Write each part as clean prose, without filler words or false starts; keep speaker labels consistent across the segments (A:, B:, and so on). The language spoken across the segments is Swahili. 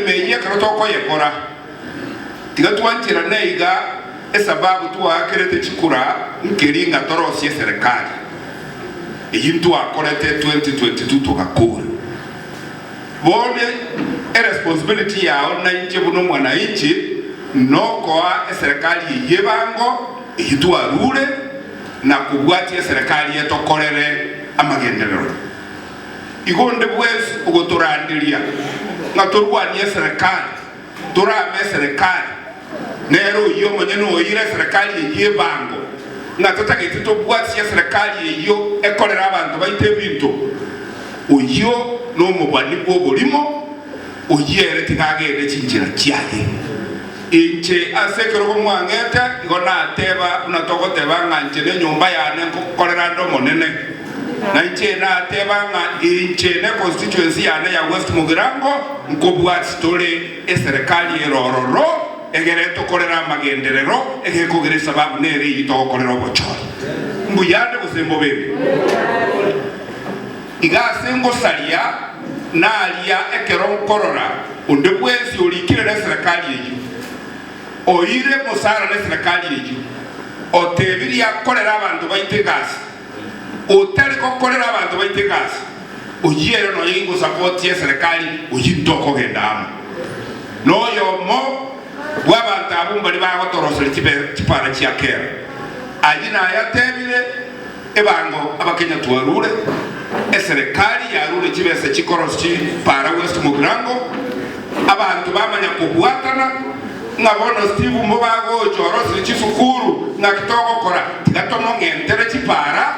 A: Meya karotoko yekora tiga tuanchira neiga esababu tuwakerete chikura nkiringa torosi serikali eyintu akorete 2022 tukakura bone responsibility yao na inche buno mwananchi nokoa serikali yebango eyitu arure na kubwatia serikali yetokorere amagenderero igonde bwezi ugotorandiria ngatorwani serikali turame serikali nero iyo manyeno oyire serikali yebango ngatatagete to bwatia serikali iyo ekolera abantu baite bintu oyo no mubani bwo bolimo oyere tigagende chinjira kyaye inche asekero kumwangete igona ateba unatokoteba nganje ne nyumba yane kokolera ndo monene na inche na ateba nga inche ne constituency yane ya West Mugirango nkobwa stole eserikali erororo egere tokolera magenderero egekogere sababu nere yitokolera obochoro mbuyande kusembo bebe igasengo salia na alia ekero korora unde bwezi olikire na serikali yeju oire musara na serikali yeju otebiria kolera abantu baite gas otari ko kolera abantu baite gas oyere no yingo support ya serikali oyindoko gendamo no yomo wabanta abumbali ba gotorosele kipara kyakera ajina yatebire ebango abakenya tuwarure eserikali yarure kibese chikorosi para West Mugirango abantu bamanya kubwatana ngabona Steve Mbobago chorosi chisukuru nakitoko kora gatomo ngentere chipara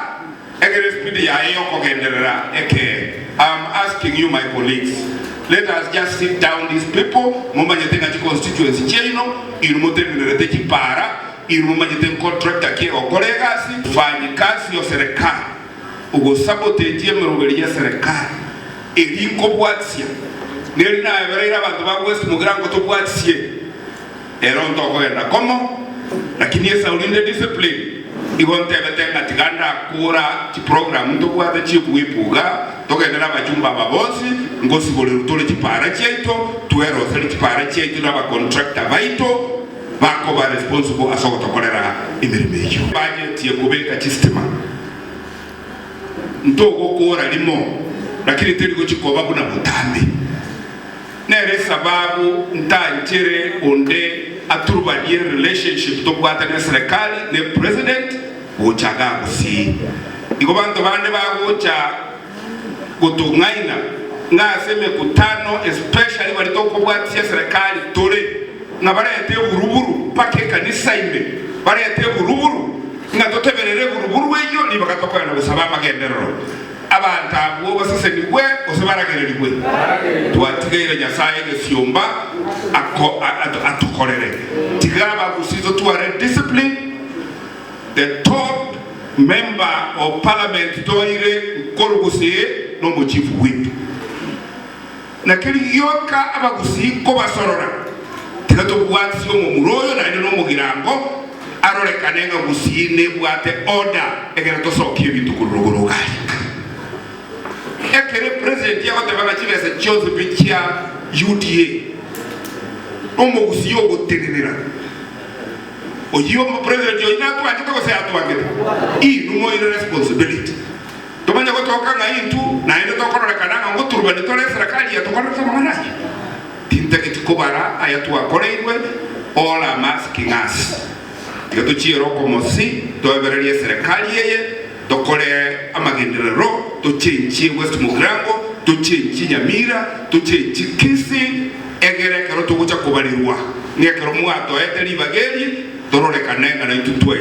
A: egere speed ya eyo kogenderera eke. I'm asking you, my colleagues, let us just sit down these people mumanye tenga chi constituency chino irumoteminere chipara irumanye ten contractor ke okolegasi fanyi kazi yo serikali ugo sabote tie merobeli ya serikali elinko bwatsia neri na everera abantu ba West Mugirango to bwatsie eronto ko enda komo lakini esa ulinde discipline igonte betenga tiganda kura ti program to bwate chi kuipuga togendera bajumba babonsi ngosi bole rutole chipara cheito tuero sele chipara cheito na ba contractor baito bako ba responsible asoko tokolera imirimejo budget ye kubeka system ntogo kora limo lakini teliko chikoba kuna butambi nere sababu ntanjere onde aturubadiye relationship to kwata na serikali ne president uchaga kusi ikobantu bande bagocha kutungaina ngaseme kutano especially walitoko bwatia serikali tole na barete buruburu pake kanisa imbe barete buruburu ngatoteberere buruburu weyo ni bakatoka na busaba magenderero abantu abo basase niwe osabaragererwe tuatigere nyasaye nesiomba atukorere tigaba kusizo tuare discipline the top member of parliament toire korugusiye no mu chief whip na kiri yoka abagusi ko basorora tigato bwatsi mu muroyo na no Mugirango arore kanenga gusine bwate order egera to sokiye bintu kuruguru gali ekere president ya batebanga chibese chose bichya UDA omo gusiyo gotenera oyo mo president yo ina twanje to se atwangete I numo ina responsibility tomanya gotoka nga intu na ndo tokorora kananga ngoturba ni tole serikali ya tokorora samanaji tintake tikobara ayatwa koreirwe all are asking us tigato chiro komosi to evereria serikali yeye tokore amagenderero to change West Mugirango to change Nyamira to change Kisi egere kero to gocha kubalirwa ngekero mwato eteri bageri torore kanenga na itutwe